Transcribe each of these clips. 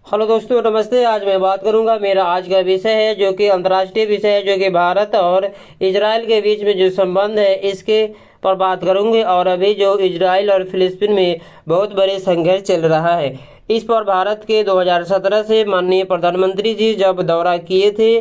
Hello दोस्तों, नमस्ते। आज मैं बात करूंगा, मेरा आज का विषय है जो कि अंतर्राष्ट्रीय विषय है, जो कि भारत और इजराइल के बीच में जो संबंध है इसके पर बात करूंगे। और अभी जो इजराइल और फिलिस्तीन में बहुत बड़े संघर्ष चल रहा है, इस पर भारत के 2017 से माननीय प्रधानमंत्री जी जब दौरा किए थे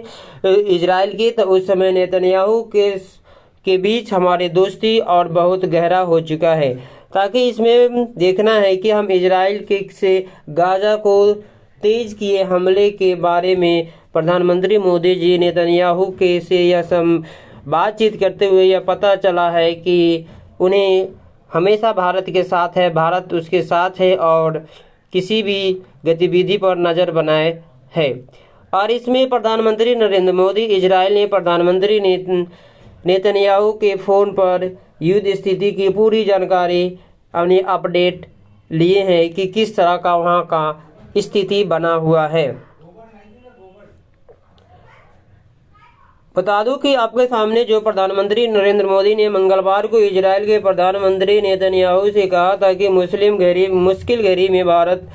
इजराइल की, तो उस समय नेतन्याहू के बीच हमारी दोस्ती और बहुत गहरा हो चुका है। ताकि इसमें देखना है कि हम इजराइल के से गाजा को तेज किए हमले के बारे में प्रधानमंत्री मोदी जी नेतन्याहू के से यह बातचीत करते हुए यह पता चला है कि उन्हें हमेशा भारत के साथ है, भारत उसके साथ है और किसी भी गतिविधि पर नज़र बनाए है। और इसमें प्रधानमंत्री नरेंद्र मोदी इजराइल ने प्रधानमंत्री नेतन्याहू के फ़ोन पर युद्ध स्थिति की पूरी जानकारी अपनी अपडेट लिए हैं कि किस तरह का वहाँ का स्थिति बना हुआ है। बता दूं कि आपके सामने जो प्रधानमंत्री नरेंद्र मोदी ने मंगलवार को इजराइल के प्रधानमंत्री नेतन्याहू से कहा था कि मुश्किल घड़ी में भारत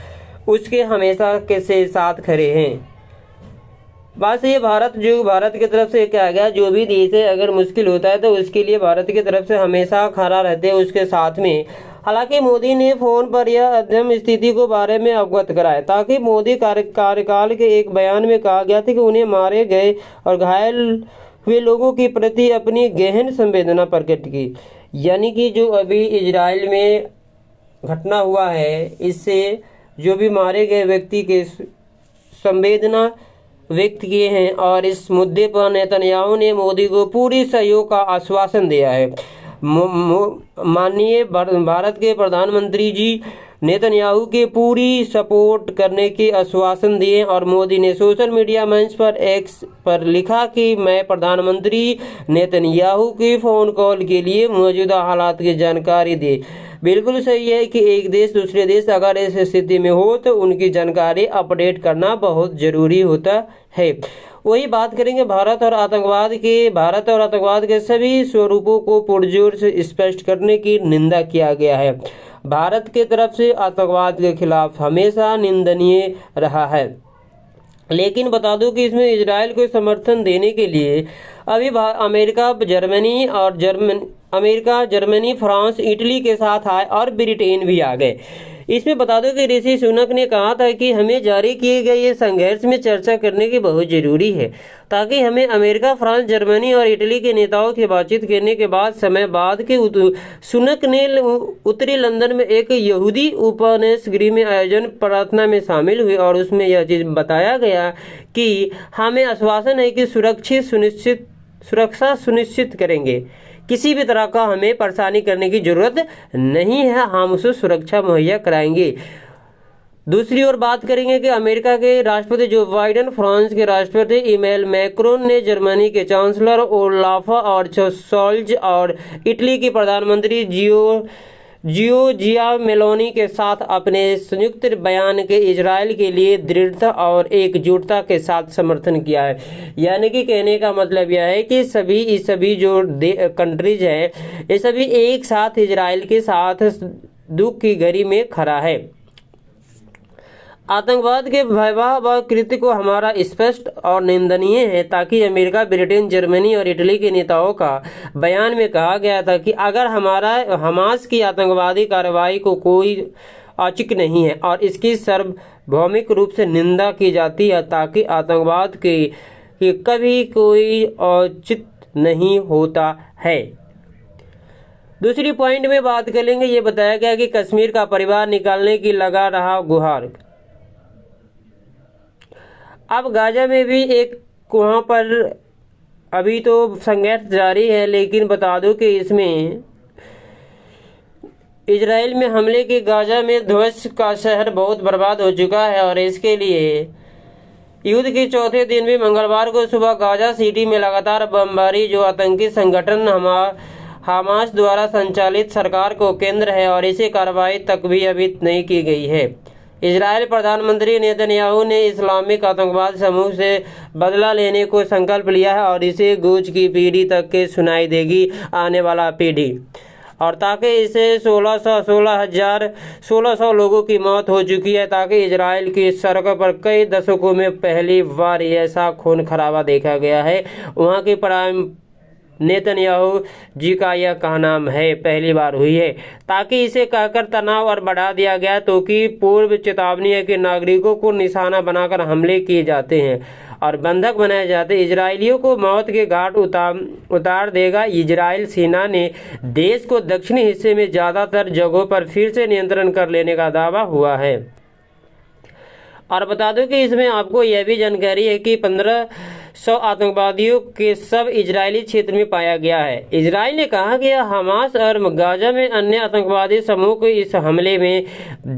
उसके हमेशा के से साथ खड़े हैं। बस ये भारत की तरफ से क्या गया, जो भी देश है अगर मुश्किल होता है तो उसके लिए भारत की तरफ से हमेशा खड़ा रहते हैं उसके साथ में। हालांकि मोदी ने फोन पर यह अध्ययन स्थिति को बारे में अवगत कराया, ताकि मोदी कार्यकाल के एक बयान में कहा गया था कि उन्हें मारे गए और घायल हुए लोगों के प्रति अपनी गहन संवेदना प्रकट की। यानी कि जो अभी इजराइल में घटना हुआ है, इससे जो भी मारे गए व्यक्ति के संवेदना व्यक्त किए हैं। और इस मुद्दे पर नेतन्याहू ने मोदी को पूरी सहयोग का आश्वासन दिया है। माननीय भारत के प्रधानमंत्री जी नेतन्याहू के पूरी सपोर्ट करने के आश्वासन दिए। और मोदी ने सोशल मीडिया मंच पर एक्स पर लिखा कि मैं प्रधानमंत्री नेतन्याहू की फ़ोन कॉल के लिए मौजूदा हालात की जानकारी दे। बिल्कुल सही है कि एक देश दूसरे देश अगर इस स्थिति में हो तो उनकी जानकारी अपडेट करना बहुत ज़रूरी होता है। वही बात करेंगे भारत और आतंकवाद के सभी स्वरूपों को पुरजोर से स्पष्ट करने की निंदा किया गया है। भारत के तरफ से आतंकवाद के खिलाफ हमेशा निंदनीय रहा है। लेकिन बता दूं कि इसमें इजराइल को समर्थन देने के लिए अभी अमेरिका, जर्मनी, फ्रांस, इटली के साथ आए और ब्रिटेन भी आ गए। इसमें बता दो कि ऋषि सुनक ने कहा था कि हमें जारी किए गए ये संघर्ष में चर्चा करने की बहुत जरूरी है, ताकि हमें अमेरिका, फ्रांस, जर्मनी और इटली के नेताओं से बातचीत करने के बाद समय बाद के सुनक ने उत्तरी लंदन में एक यहूदी उपन्यास गृह में आयोजन प्रार्थना में शामिल हुए और उसमें यह चीज़ बताया गया कि हमें आश्वासन है कि सुरक्षा सुनिश्चित करेंगे। किसी भी तरह का हमें परेशानी करने की जरूरत नहीं है, हम उसे सुरक्षा मुहैया कराएंगे। दूसरी ओर बात करेंगे कि अमेरिका के राष्ट्रपति जो बाइडेन, फ्रांस के राष्ट्रपति इमैनुएल मैक्रोन ने जर्मनी के चांसलर ओलाफ शोल्ज और इटली की प्रधानमंत्री जियोर्जिया मेलोनी के साथ अपने संयुक्त बयान के इजराइल के लिए दृढ़ता और एकजुटता के साथ समर्थन किया है। यानी कि कहने का मतलब यह है कि सभी जो कंट्रीज है, ये सभी एक साथ इजराइल के साथ दुख की घड़ी में खड़ा है। आतंकवाद के भयावह कृत्य को हमारा स्पष्ट और निंदनीय है, ताकि अमेरिका, ब्रिटेन, जर्मनी और इटली के नेताओं का बयान में कहा गया था कि अगर हमास की आतंकवादी कार्रवाई को कोई औचित्य नहीं है और इसकी सार्वभौमिक रूप से निंदा की जाती है, ताकि आतंकवाद के कभी कोई औचित्य नहीं होता है। दूसरी पॉइंट में बात करेंगे, ये बताया गया कि कश्मीर का परिवार निकालने की लगा रहा गुहार। अब गाजा में भी एक वहाँ पर अभी तो संघर्ष जारी है, लेकिन बता दूं कि इसमें इजराइल में हमले के गाजा में ध्वस्त का शहर बहुत बर्बाद हो चुका है। और इसके लिए युद्ध के चौथे दिन भी मंगलवार को सुबह गाजा सिटी में लगातार बमबारी, जो आतंकी संगठन हमास द्वारा संचालित सरकार को केंद्र है, और इसे कार्रवाई तक भी अभी नहीं की गई है। इजराइल प्रधानमंत्री नेतन्याहू ने इस्लामिक आतंकवाद समूह से बदला लेने को संकल्प लिया है और इसे गूंज की पीढ़ी तक के सुनाई देगी आने वाला पीढ़ी। और ताकि इसे 1600 लोगों की मौत हो चुकी है, ताकि इजराइल की सड़कों पर कई दशकों में पहली बार ऐसा खून खराबा देखा गया है। वहाँ की प्राइम नेतन्याहू जी का यह कहना है पहली बार हुई है, ताकि इसे कहकर तनाव और बढ़ा दिया गया तो कि पूर्व चेतावनी है कि नागरिकों को निशाना बनाकर हमले किए जाते हैं और बंधक बनाए जाते इजरायलियों को मौत के घाट उतार देगा। इजराइल सेना ने देश को दक्षिणी हिस्से में ज़्यादातर जगहों पर फिर से नियंत्रण कर लेने का दावा हुआ है। और बता दूं कि इसमें आपको यह भी जानकारी है कि 1500 आतंकवादियों के सब इजरायली क्षेत्र में पाया गया है। इजराइल ने कहा कि हमास और गाजा में अन्य आतंकवादी समूह को इस हमले में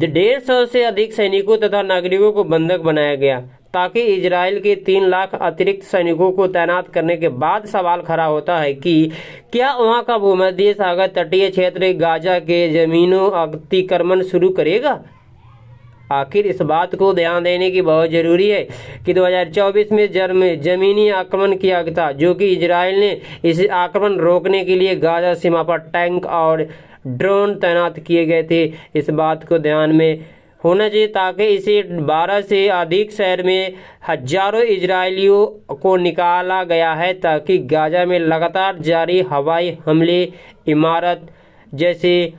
150 से अधिक सैनिकों तथा नागरिकों को बंधक बनाया गया, ताकि इजराइल के 3 लाख अतिरिक्त सैनिकों को तैनात करने के बाद सवाल खड़ा होता है कि क्या वहां का भूमध्य सागर तटीय क्षेत्र गाजा के जमीनों अतिक्रमण शुरू करेगा। आखिर इस बात को ध्यान देने की बहुत जरूरी है कि 2024 में जमीनी आक्रमण किया था, जो कि इजराइल ने इस आक्रमण रोकने के लिए गाजा सीमा पर टैंक और ड्रोन तैनात किए गए थे। इस बात को ध्यान में होना चाहिए, ताकि इसे 12 से अधिक शहर में हजारों इजरायलियों को निकाला गया है, ताकि गाजा में लगातार जारी हवाई हमले, इमारत जैसे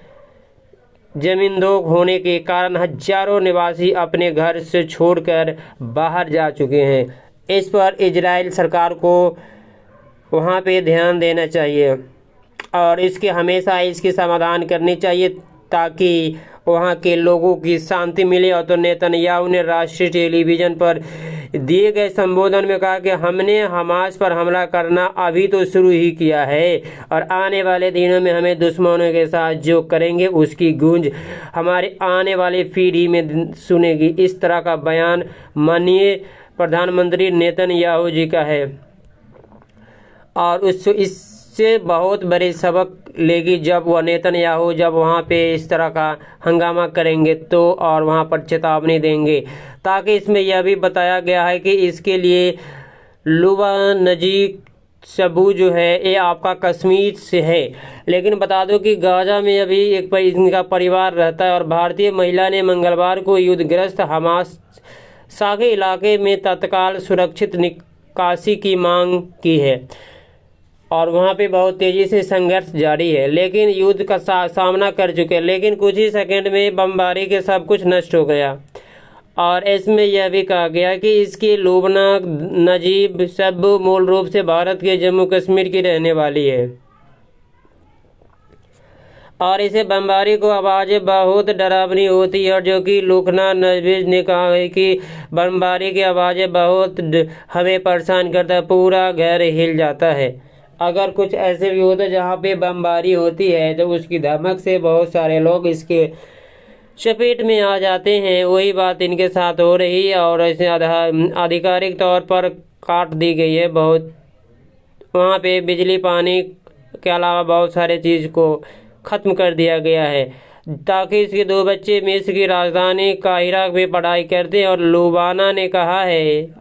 जमींदोज होने के कारण हजारों निवासी अपने घर से छोड़कर बाहर जा चुके हैं। इस पर इजराइल सरकार को वहाँ पे ध्यान देना चाहिए और इसके हमेशा इसकी समाधान करनी चाहिए, ताकि वहाँ के लोगों की शांति मिले। और तो नेतन्याहू ने राष्ट्रीय टेलीविजन पर दिए गए संबोधन में कहा कि हमने हमास पर हमला करना अभी तो शुरू ही किया है और आने वाले दिनों में हमें दुश्मनों के साथ जो करेंगे उसकी गूंज हमारे आने वाली पीढ़ी में सुनेगी। इस तरह का बयान माननीय प्रधानमंत्री नेतन्याहू जी का है और इससे बहुत बड़े सबक लेगी जब वह नेतन्याहू जब वहाँ पे इस तरह का हंगामा करेंगे तो और वहाँ पर चेतावनी देंगे, ताकि इसमें यह भी बताया गया है कि इसके लिए लुबानजी सबू जो है ये आपका कश्मीर से है। लेकिन बता दो कि गाजा में अभी इनका परिवार रहता है और भारतीय महिला ने मंगलवार को युद्धग्रस्त हमास सागे इलाके में तत्काल सुरक्षित निकासी की मांग की है और वहाँ पे बहुत तेज़ी से संघर्ष जारी है, लेकिन युद्ध का सामना कर चुके हैं। लेकिन कुछ ही सेकंड में बमबारी के सब कुछ नष्ट हो गया और इसमें यह भी कहा गया कि इसकी लुबाना नजीब सब मूल रूप से भारत के जम्मू कश्मीर की रहने वाली है और इसे बमबारी को आवाज़ें बहुत डरावनी होती है। और जो कि लुकना नजबीज ने कहा है कि बमबारी की आवाज़ें बहुत हमें परेशान करता है, पूरा घर हिल जाता है। अगर कुछ ऐसे भी होता है जहाँ पे बमबारी होती है तो उसकी धमक से बहुत सारे लोग इसके चपेट में आ जाते हैं। वही बात इनके साथ हो रही है और इसे आधिकारिक तौर पर काट दी गई है। बहुत वहाँ पे बिजली पानी के अलावा बहुत सारे चीज़ को ख़त्म कर दिया गया है, ताकि इसके 2 बच्चे मिस्र की राजधानी काहिरा में पढ़ाई करते हैं। और लुबाना ने कहा है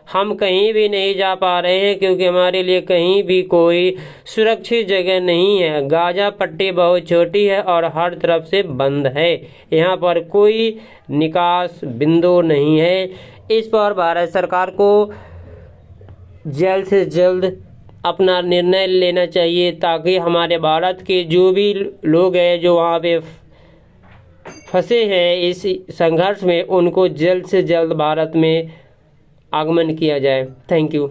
हम कहीं भी नहीं जा पा रहे हैं क्योंकि हमारे लिए कहीं भी कोई सुरक्षित जगह नहीं है। गाजा पट्टी बहुत छोटी है और हर तरफ से बंद है, यहाँ पर कोई निकास बिंदु नहीं है। इस पर भारत सरकार को जल्द से जल्द अपना निर्णय लेना चाहिए, ताकि हमारे भारत के जो भी लोग हैं जो वहाँ पे फंसे हैं इस संघर्ष में, उनको जल्द से जल्द भारत में आगमन किया जाए। Thank you.